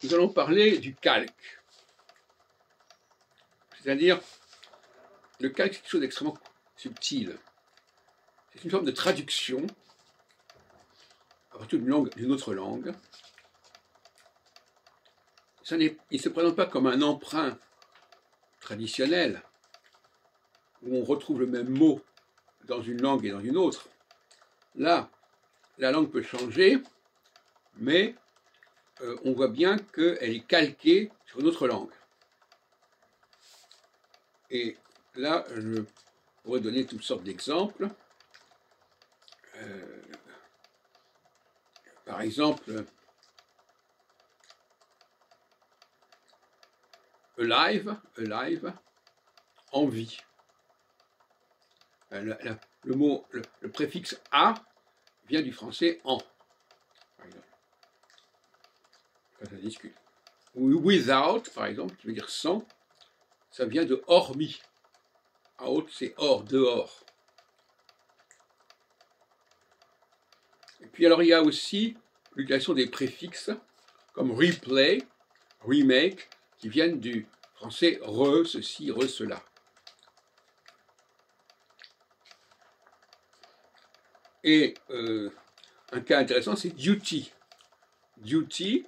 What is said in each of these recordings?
nous allons parler du calque. C'est-à-dire, le calque, c'est quelque chose d'extrêmement subtil. C'est une forme de traduction à partir d'une autre langue. Il ne se présente pas comme un emprunt traditionnel, où on retrouve le même mot dans une langue et dans une autre. Là, la langue peut changer, mais on voit bien qu'elle est calquée sur une autre langue. Et là, je pourrais donner toutes sortes d'exemples. Par exemple, alive, en vie. Le préfixe a vient du français en, par exemple. Ça discute. Ou without, par exemple, qui veut dire sans, ça vient de hormis. Out, c'est hors, dehors. Et puis alors il y a aussi l'utilisation des préfixes comme replay, remake, qui viennent du français re, ceci, re, cela. Et un cas intéressant, c'est duty. Duty,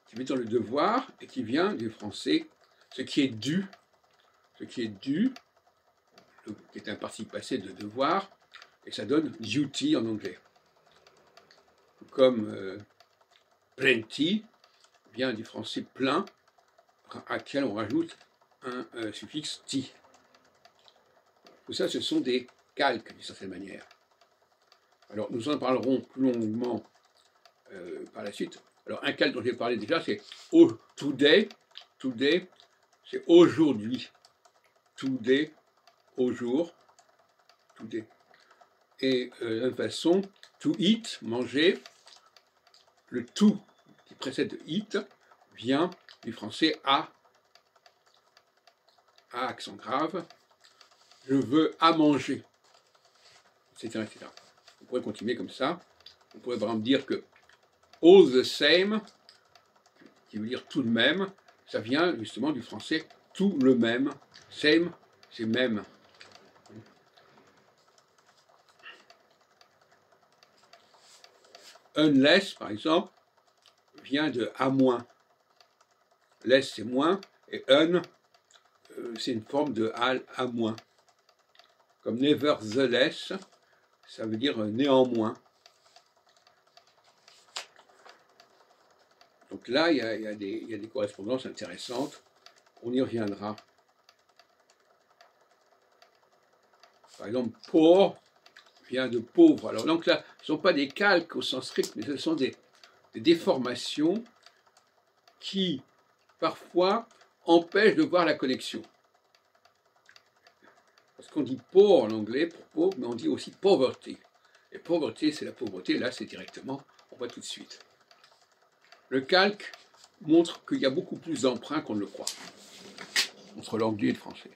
qui veut dire le devoir, et qui vient du français ce qui est dû, qui est un participe passé de devoir, et ça donne duty en anglais. Comme plenty vient du français plein, à laquelle on rajoute un suffixe ti. Tout ça, ce sont des calques d'une certaine manière. Alors, nous en parlerons plus longuement par la suite. Alors, un calque dont j'ai parlé déjà, c'est today. Today, c'est aujourd'hui. Today, au jour. Today. Et de la même façon, to eat, manger. Le to qui précède eat vient du français à accent grave. Je veux à manger, etc., etc. On pourrait continuer comme ça. On pourrait par exemple dire que all the same, qui veut dire tout de même, ça vient justement du français tout le même. Same, c'est même. Unless, par exemple, vient de à moins. Less, c'est moins, et un, c'est une forme de à moins. Comme nevertheless, ça veut dire néanmoins. Donc là, il y a des correspondances intéressantes. On y reviendra. Par exemple, poor vient de pauvre. Alors donc là, ce ne sont pas des calques au sens strict, mais ce sont des déformations qui, parfois, empêchent de voir la connexion. Parce qu'on dit poor en anglais pour pauvre, mais on dit aussi poverty. Et poverty, c'est la pauvreté. Là, c'est directement, on voit tout de suite. Le calque montre qu'il y a beaucoup plus d'emprunts qu'on ne le croit entre l'anglais et le français.